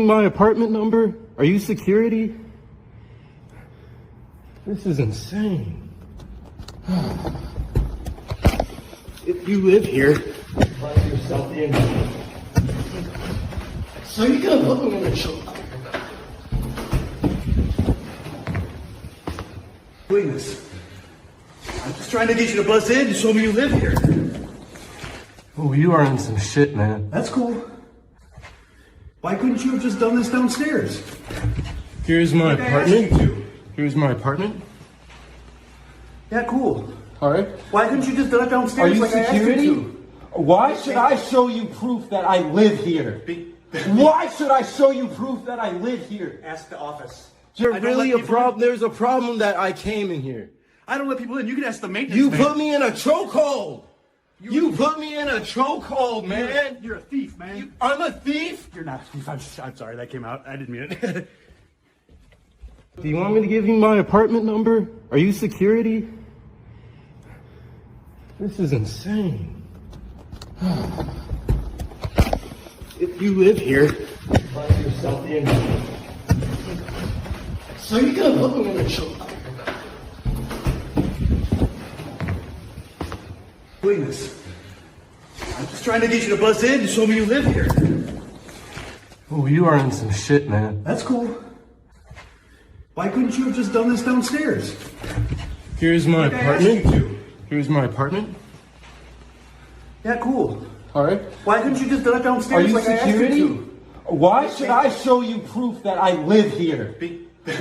me my apartment number? Are you security? This is insane. If you live here, let yourself in. So you gonna put me in a choke? Please. I'm just trying to get you to buzz in and show me you live here. Oh, you are in some shit, man. That's cool. Why couldn't you have just done this downstairs? Here's my Like I asked you apartment. to. Here's my apartment. Yeah, cool. All right. Why couldn't you just done it Are downstairs you like I asked you security? to? Why should I show you proof that I live here? Why should I show you proof that I live here? Ask the office. There's I don't really let a people problem. There's a problem that I came in here. I don't let people in. You can ask the maintenance You man. put me in a chokehold. You put me in a chokehold, man. You're a thief, man. I'm a thief. You're not a thief. I'm sorry. That came out. I didn't mean it. Do you want me to give you my apartment number? Are you security? This is insane. If you live here, let yourself in. So you gonna put me in a choke? Please. I'm just trying to get you to buzz in and show me you live here. Oh, you are in some shit, man. That's cool. Why couldn't you have just done this downstairs? Here's my Like I asked you apartment. to. Here's my apartment. Yeah, cool. All right. Why couldn't you just done it Are downstairs you like I asked you security? to? Why should I show you proof that I live here?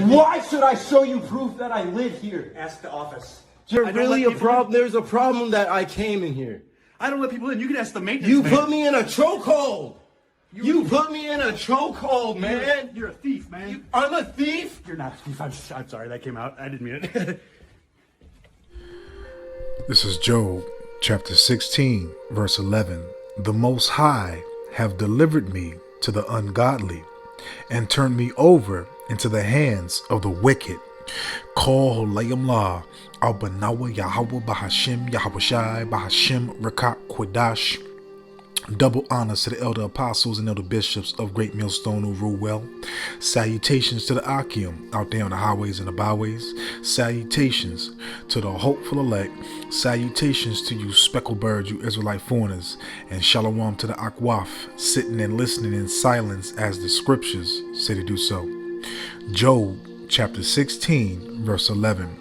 Why should I show you proof that I live here? Ask the office. There's I don't really let a people problem. There's a problem that I came in here. I don't let people in. You can ask the maintenance You man. put me in a chokehold. You put me in a chokehold, man. You're a thief, man. I'm a thief. You're not a thief. I'm sorry. That came out. I didn't mean it. This is Job chapter 16, verse 11. The Most High have delivered me to the ungodly and turned me over into the hands of the wicked. Call Layam La, Al Banawa Yahweh Bahashim Yahweh Shai Bahashim Rakat Kwadash. Double honors to the elder apostles and elder bishops of Great Millstone who rule well. Salutations to the Akim out there on the highways and the byways. Salutations to the hopeful elect. Salutations to you speckled birds, you Israelite foreigners. And shalom to the Akwaf, sitting and listening in silence as the scriptures say to do so. Job chapter 16, verse 11.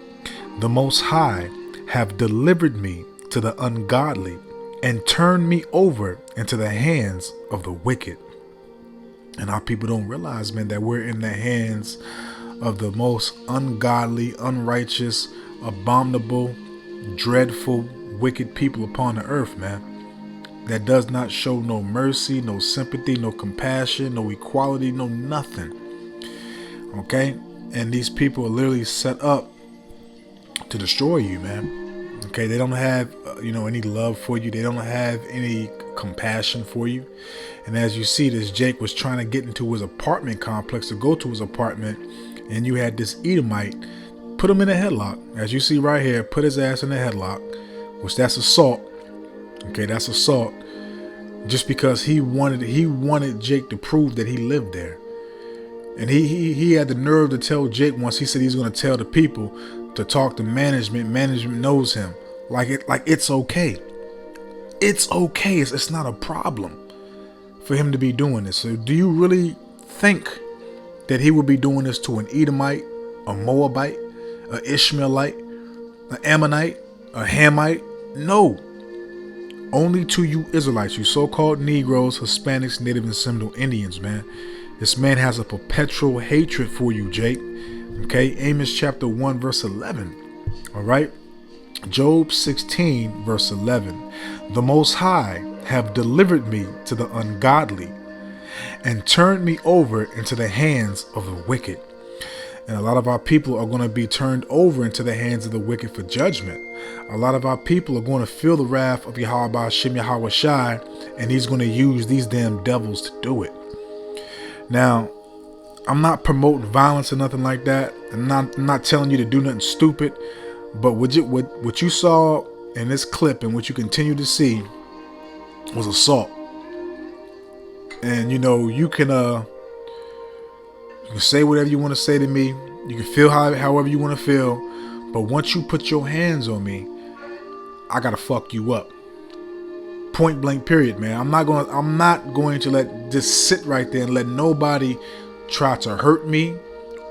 The Most High have delivered me to the ungodly and turned me over into the hands of the wicked. And our people don't realize, man, that we're in the hands of the most ungodly, unrighteous, abominable, dreadful, wicked people upon the earth, man. That does not show no mercy, no sympathy, no compassion, no equality, no nothing. Okay? And these people are literally set up to destroy you, man. Okay, they don't have, any love for you. They don't have any compassion for you. And as you see, this Jake was trying to get into his apartment complex, to go to his apartment, and you had this Edomite put him in a headlock. As you see right here, put his ass in a headlock, which that's assault. Okay, that's assault. Just because he wanted Jake to prove that he lived there. And he had the nerve to tell Jake once. He said he's going to tell the people to talk to management. Management knows him. Like it's okay. It's okay. It's not a problem for him to be doing this. So do you really think that he would be doing this to an Edomite, a Moabite, an Ishmaelite, an Ammonite, a Hamite? No. Only to you Israelites, you so-called Negroes, Hispanics, Native and Seminole Indians, man. This man has a perpetual hatred for you, Jake. Okay, Amos chapter 1, verse 11. All right. Job 16, verse 11. The Most High have delivered me to the ungodly and turned me over into the hands of the wicked. And a lot of our people are going to be turned over into the hands of the wicked for judgment. A lot of our people are going to feel the wrath of Yahweh Hashem Yahweh Shai, and he's going to use these damn devils to do it. Now, I'm not promoting violence or nothing like that. I'm not telling you to do nothing stupid. But what you saw in this clip and what you continue to see was assault. And you can You can say whatever you want to say to me. You can feel however you want to feel. But once you put your hands on me, I gotta fuck you up. Point blank, period, man. I'm not going to let this sit right there and let nobody try to hurt me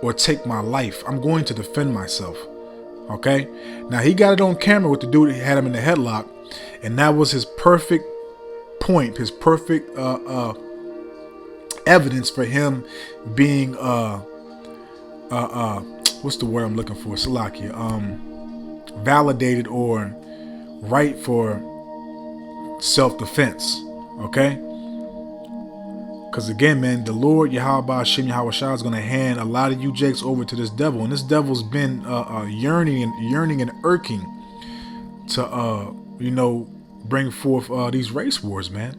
or take my life. I'm going to defend myself. Okay? Now, he got it on camera with the dude that had him in the headlock, and that was his perfect point, his perfect evidence for him being what's the word I'm looking for? Salakia. Validated or right for self-defense. Okay? Because again, man, the Lord Yahweh Hashem Yahweh Shah is going to hand a lot of you jakes over to this devil, and this devil's been yearning and irking to bring forth these race wars, man.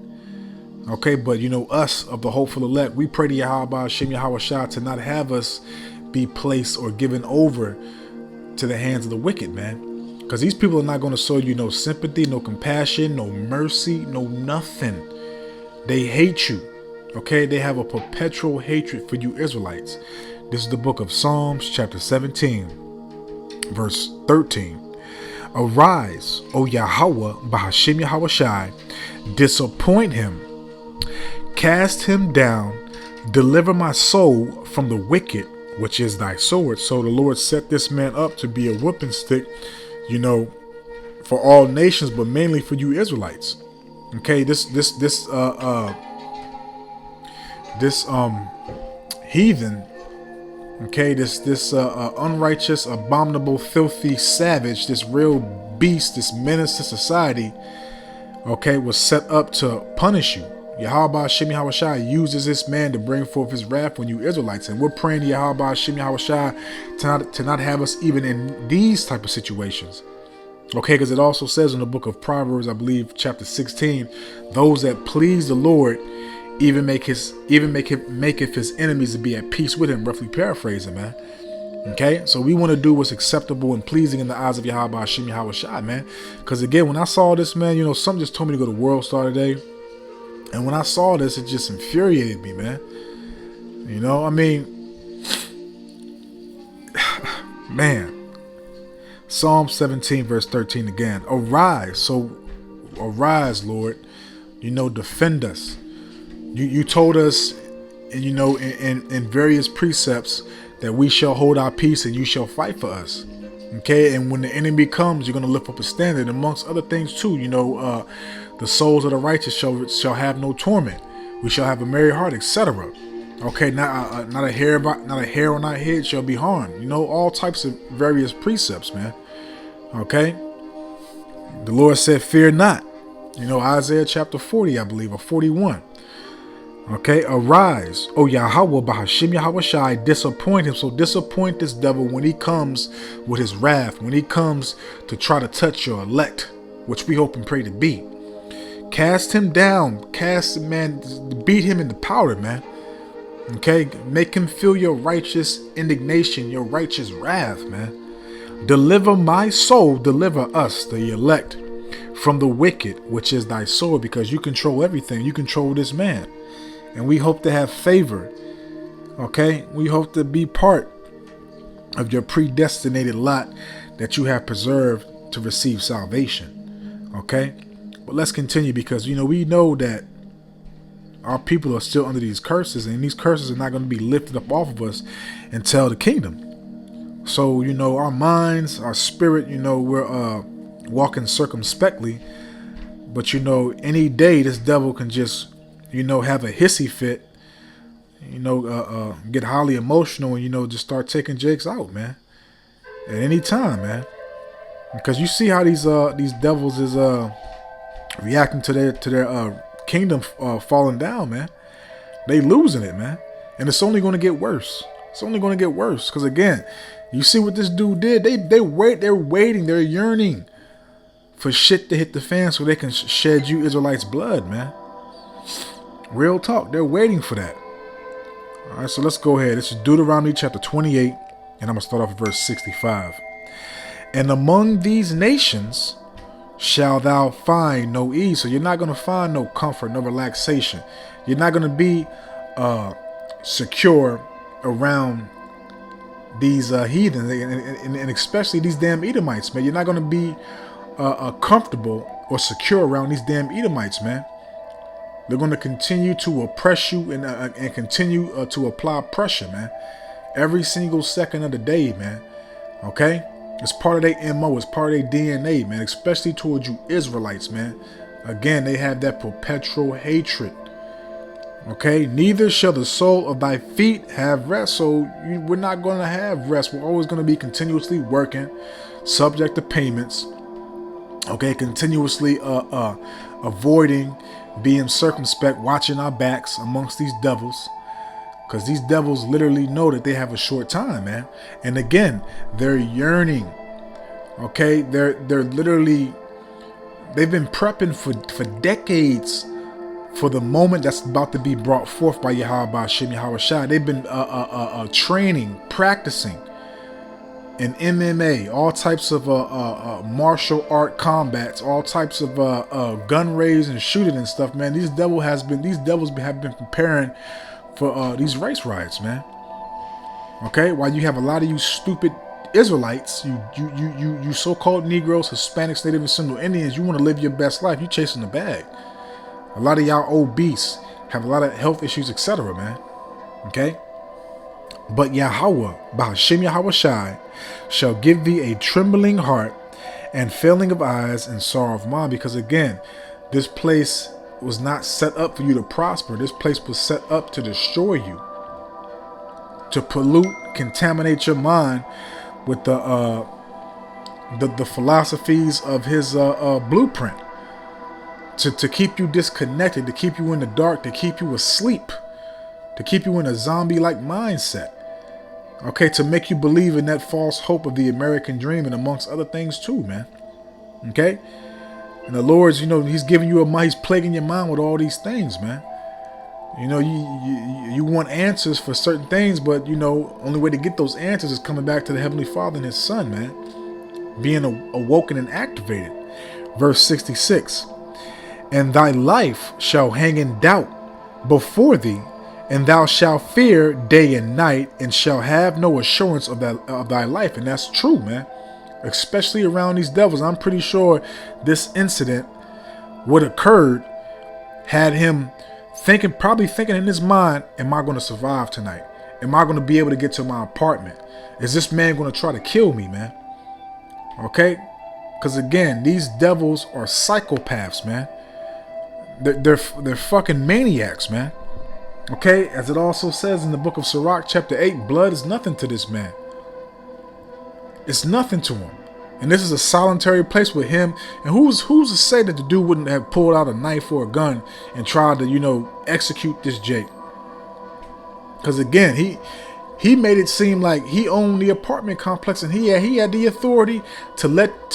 Okay, but us of the hopeful elect, we pray to Yahweh Hashem Yahweh Shah to not have us be placed or given over to the hands of the wicked, man. Because these people are not going to show you no sympathy, no compassion, no mercy, no nothing. They hate you. Okay, they have a perpetual hatred for you Israelites. This is the book of Psalms, chapter 17, verse 13. Arise, O Yahweh, Bahashim Yahweh Shai, disappoint him, cast him down, deliver my soul from the wicked, which is thy sword. So the Lord set this man up to be a whooping stick, for all nations, but mainly for you Israelites. Okay, this heathen, okay, this unrighteous, abominable, filthy savage, this real beast, this menace to society, okay, was set up to punish you. Yahweh Hashem Yahweh Shai uses this man to bring forth his wrath on you Israelites, and we're praying to Yahweh Hashem Yahweh Shai to not have us even in these type of situations. Okay, because it also says in the book of Proverbs, I believe, chapter 16, those that please the Lord even maketh his enemies to be at peace with him. Roughly paraphrasing, man. Okay, so we want to do what's acceptable and pleasing in the eyes of Yahweh Hashem Yahweh Shai, man. Because again, when I saw this, man, something just told me to go to World Star today, and when I saw this, it just infuriated me, man. Man. Psalm 17, verse 13 again. Arise, Lord. Defend us. You told us, in various precepts that we shall hold our peace and you shall fight for us. Okay, and when the enemy comes, you're going to lift up a standard, amongst other things too. The souls of the righteous shall have no torment. We shall have a merry heart, etc. Okay, not a hair on our head shall be harmed. All types of various precepts, man. Okay, the Lord said, "Fear not." Isaiah chapter 40, I believe, or 41. Okay, arise, O Yahweh, Bahashim Yahweh Shai, disappoint him. So disappoint this devil when he comes with his wrath, when he comes to try to touch your elect, which we hope and pray to be. Cast him down, beat him in the powder, man. Okay, make him feel your righteous indignation, your righteous wrath, man. Deliver my soul, deliver us, the elect, from the wicked, which is thy sword, because you control everything. You control this man. And we hope to have favor. Okay? We hope to be part of your predestinated lot that you have preserved to receive salvation. Okay? But let's continue, because, we know that our people are still under these curses, and these curses are not going to be lifted up off of us until the kingdom. So, our minds, our spirit, we're walking circumspectly. But, any day this devil can just, have a hissy fit, get highly emotional and, just start taking jakes out, man. At any time, man. Because you see how these devils is reacting to their kingdom falling down, man. They losing it, man. And it's only going to get worse. It's only going to get worse. Because again, you see what this dude did. They're waiting, they're yearning for shit to hit the fan so they can shed you Israelites' blood, man. Real talk. They're waiting for that. All right, so let's go ahead. This is Deuteronomy chapter 28, and I'm going to start off at verse 65. And among these nations shall thou find no ease. So you're not going to find no comfort, no relaxation. You're not going to be secure around these heathens, and especially these damn Edomites, man. You're not going to be comfortable or secure around these damn Edomites, man. They're going to continue to oppress you and continue to apply pressure, man. Every single second of the day, man. Okay? It's part of their MO. It's part of their DNA, man. Especially towards you Israelites, man. Again, they have that perpetual hatred. Okay? Neither shall the sole of thy feet have rest. So we're not going to have rest. We're always going to be continuously working, subject to payments. Okay? Continuously avoiding being circumspect, watching our backs amongst these devils. Because these devils literally know that they have a short time, man. And again, they're yearning. Okay? They're literally, they've been prepping for decades for the moment that's about to be brought forth by Yahweh Hashem Yahweh Shai. They've been training, practicing in MMA, all types of martial art combats, all types of gun raids and shooting and stuff, man. These devils have been preparing for these race riots, man. Okay, while you have a lot of you stupid Israelites, you so-called Negroes, Hispanics, Native and Seminole Indians, you want to live your best life. You chasing the bag. A lot of y'all obese, have a lot of health issues, etc., man. Okay. But Yahweh, Bahashem Yahweh Shai, shall give thee a trembling heart and failing of eyes and sorrow of mind. Because again, this place was not set up for you to prosper. This place was set up to destroy you, to pollute, contaminate your mind with the philosophies of his blueprint, to keep you disconnected, to keep you in the dark, to keep you asleep, to keep you in a zombie-like mindset. Okay, to make you believe in that false hope of the American dream and amongst other things too, man. Okay? And the Lord's, he's giving you he's plaguing your mind with all these things, man. You want answers for certain things, but only way to get those answers is coming back to the Heavenly Father and his Son, man. Being awoken and activated. Verse 66. And thy life shall hang in doubt before thee, and thou shalt fear day and night, and shall have no assurance of thy life. And that's true, man. Especially around these devils. I'm pretty sure this incident, what occurred, had him probably thinking in his mind, am I going to survive tonight? Am I going to be able to get to my apartment? Is this man going to try to kill me, man? Okay? Because again, these devils are psychopaths, man. They're fucking maniacs, man. Okay, as it also says in the book of Sirach, chapter 8, blood is nothing to this man. It's nothing to him. And this is a solitary place with him. And who's to say that the dude wouldn't have pulled out a knife or a gun and tried to, execute this Jake? Because again, he made it seem like he owned the apartment complex and he had the authority to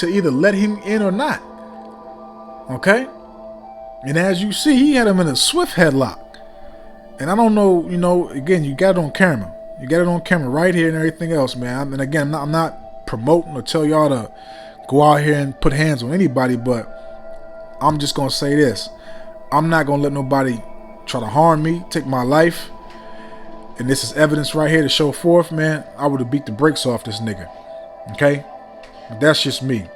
either let him in or not. Okay? And as you see, he had him in a swift headlock. And I don't know, again, you got it on camera. You got it on camera right here and everything else, man. And again, I'm not promoting or tell y'all to go out here and put hands on anybody, but I'm just going to say this. I'm not going to let nobody try to harm me, take my life. And this is evidence right here to show forth, man. I would have beat the brakes off this nigga. Okay? But that's just me.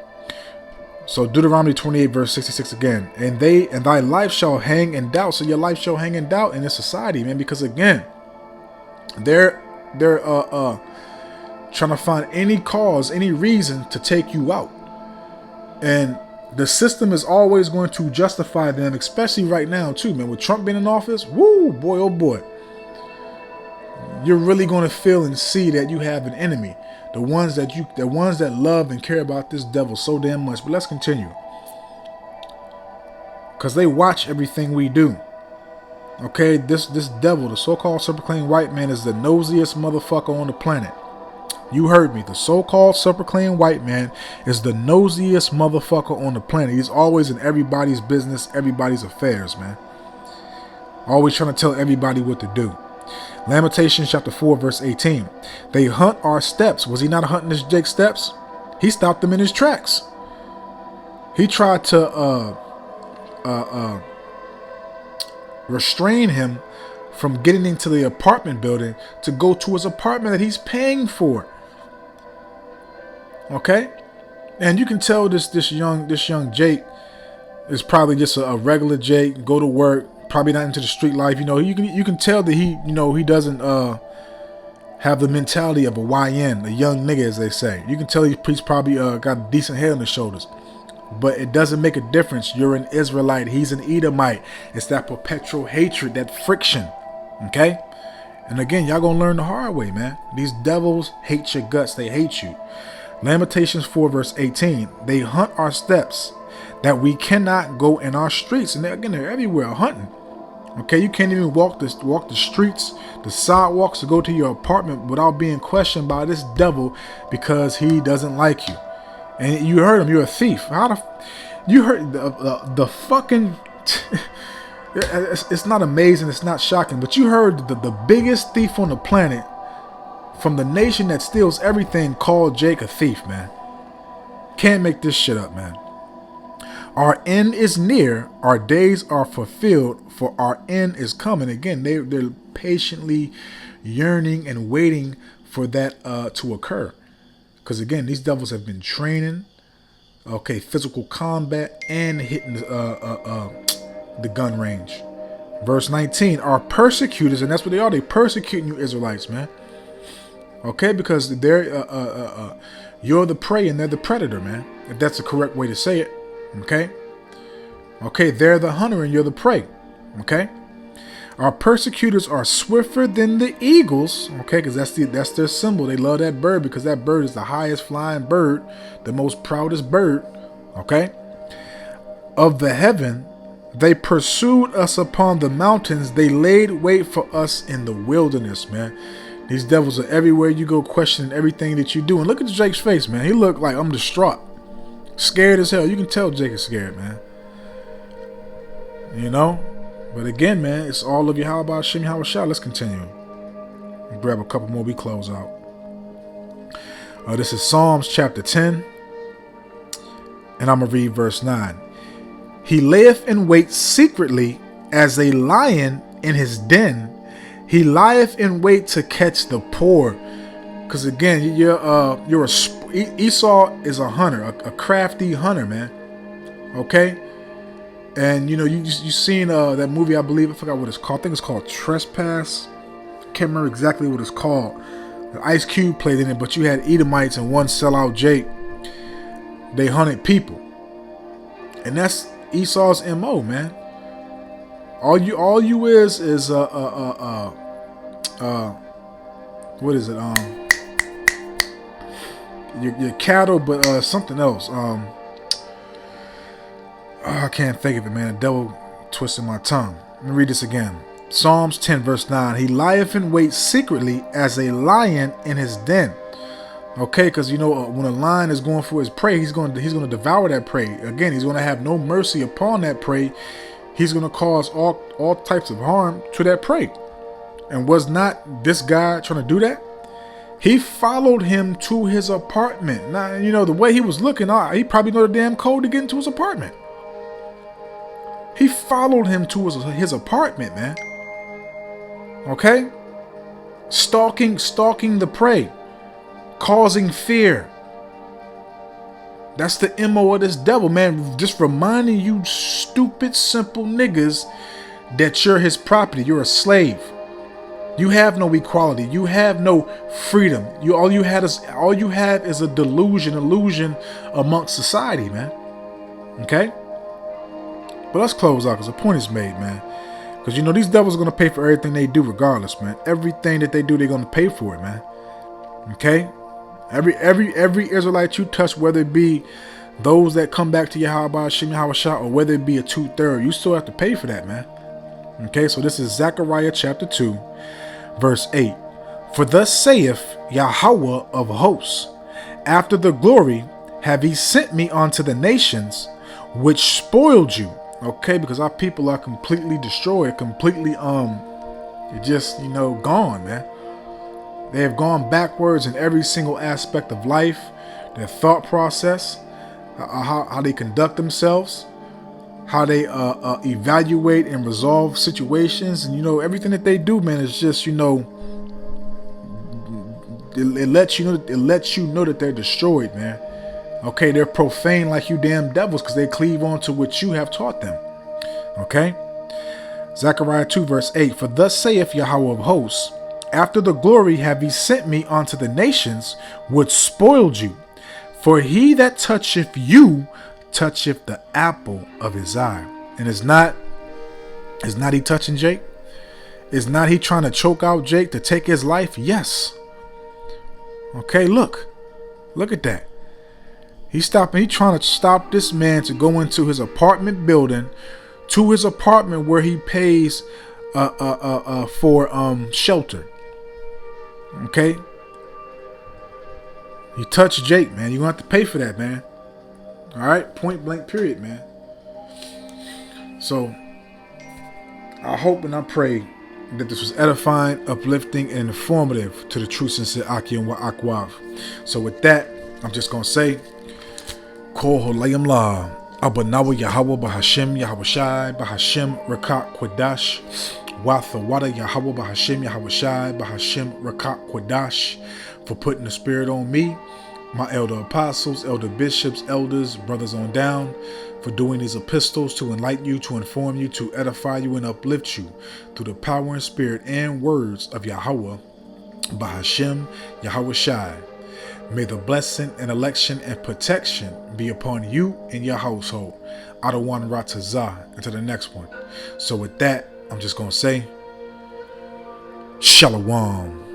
So Deuteronomy 28 verse 66 again. And thy life shall hang in doubt. So your life shall hang in doubt in this society, man. Because again, they're trying to find any cause, any reason to take you out. And the system is always going to justify them, especially right now too, man. With Trump being in office, woo, boy, oh boy. You're really going to feel and see that you have an enemy. The ones that love and care about this devil so damn much. But let's continue. Because they watch everything we do. Okay, this devil, the so-called super-clean white man, is the nosiest motherfucker on the planet. You heard me. The so-called super-clean white man is the nosiest motherfucker on the planet. He's always in everybody's business, everybody's affairs, man. Always trying to tell everybody what to do. Lamentations chapter 4 verse 18. They hunt our steps. Was he not hunting this Jake's steps? He stopped them in his tracks. He tried to restrain him from getting into the apartment building to go to his apartment that he's paying for. Okay? And you can tell this young Jake is probably just a regular Jake, go to work, probably not into the street life. You know, you can tell that he doesn't have the mentality of a YN, a young nigga, as they say. You can tell he's probably got a decent head on his shoulders. But it doesn't make a difference. You're an Israelite. He's an Edomite. It's that perpetual hatred, that friction. Okay? And again, y'all gonna learn the hard way, man. These devils hate your guts. They hate you. Lamentations 4 verse 18. They hunt our steps, that we cannot go in our streets. And they're everywhere hunting. Okay, you can't even walk the streets, the sidewalks to go to your apartment without being questioned by this devil because he doesn't like you. And you heard him, you're a thief. You heard the fucking... It's not amazing, it's not shocking, but you heard the biggest thief on the planet from the nation that steals everything called Jake a thief, man. Can't make this shit up, man. Our end is near, our days are fulfilled, for our end is coming. Again, they're patiently yearning and waiting for that to occur. Because again, these devils have been training, okay, physical combat and hitting the gun range. Verse 19, our persecutors, and that's what they are. They persecuting you Israelites, man. Okay, because they're you're the prey and they're the predator, man. If that's the correct way to say it. Okay. Okay, they're the hunter and you're the prey. Okay. Our persecutors are swifter than the eagles. Okay, because that's their symbol. They love that bird because that bird is the highest flying bird, the most proudest bird. Okay. Of the heaven, they pursued us upon the mountains. They laid wait for us in the wilderness, man. These devils are everywhere you go, questioning everything that you do. And look at Jake's face, man. He looked like, I'm distraught. Scared as hell. You can tell Jake is scared, man. You know? But again, man, it's all of Yahweh Hashem Yahweh Shah. Let's continue. Grab a couple more, we close out. This is Psalms chapter 10. And I'm going to read verse 9. He layeth in wait secretly as a lion in his den. He lieth in wait to catch the poor. Because again, Esau is a hunter, a crafty hunter, man. Okay? And you know, you seen that movie, I believe, I forgot what it's called. I think it's called Trespass. Can't remember exactly what it's called. Ice Cube played in it, but you had Edomites and one sellout Jake. They hunted people. And that's Esau's MO, man. All you is what is it? Your cattle, but something else. I can't think of it, man. The devil twisted my tongue. Let me read this again. Psalms 10 verse 9. He lieth in wait secretly as a lion in his den. Okay, because you know when a lion is going for his prey, he's going to devour that prey. Again, he's going to have no mercy upon that prey. He's going to cause all types of harm to that prey. And was not this guy trying to do that? He followed him to his apartment. Now, you know, the way he was looking, he probably know the damn code to get into his apartment. He followed him to his apartment, man. Okay? Stalking the prey. Causing fear. That's the MO of this devil, man. Just reminding you stupid, simple niggas that you're his property. You're a slave. You have no equality. You have no freedom. All you have is a illusion amongst society, man. Okay? But let's close out because the point is made, man. Because you know these devils are gonna pay for everything they do, regardless, man. Everything that they do, they're gonna pay for it, man. Okay? Every Israelite you touch, whether it be those that come back to Yahweh Hashem Yahweh Shah, or whether it be a 2/3, you still have to pay for that, man. Okay, so this is Zechariah chapter 2, verse 8. For thus saith Yahweh of hosts, after the glory have he sent me unto the nations, which spoiled you. Okay, because our people are completely destroyed, completely just, you know, gone, man. They have gone backwards in every single aspect of life, their thought process, how they conduct themselves, how they evaluate and resolve situations, and everything that they do, man, is just it lets you know that they're destroyed, man. Okay, they're profane like you damn devils because they cleave on to what you have taught them. Okay, Zechariah 2 verse 8, for thus saith Yahweh of hosts, after the glory have he sent me unto the nations, which spoiled you. For he that toucheth you toucheth the apple of his eye. And is not he touching Jake? Is not he trying to choke out Jake to take his life? Yes. Okay, look at that. He's trying to stop this man to go into his apartment building, to his apartment where he pays for shelter. Okay, you touch Jake, man, you're gonna have to pay for that, man. All right, point blank, period, man. So I hope and I pray that this was edifying, uplifting, and informative to the true sincere Aki and Akwav. So with that, I'm just gonna say, Kol Holayim La, Abanawa Yahweh Bahashim Yahweh Shai Bahashim Rakat Kwadash. Watha Wada Yahweh Bahashim Yahweh Shai Bahashim Rakat Kwadash, for putting the spirit on me, my elder apostles, elder bishops, elders, brothers on down, for doing these epistles to enlighten you, to inform you, to edify you, and uplift you through the power and spirit and words of Yahweh Bahashim Yahweh Shai. May the blessing and election and protection be upon you and your household. Adawan Ratazah. Until the next one. So with that, I'm just going to say, Shalom.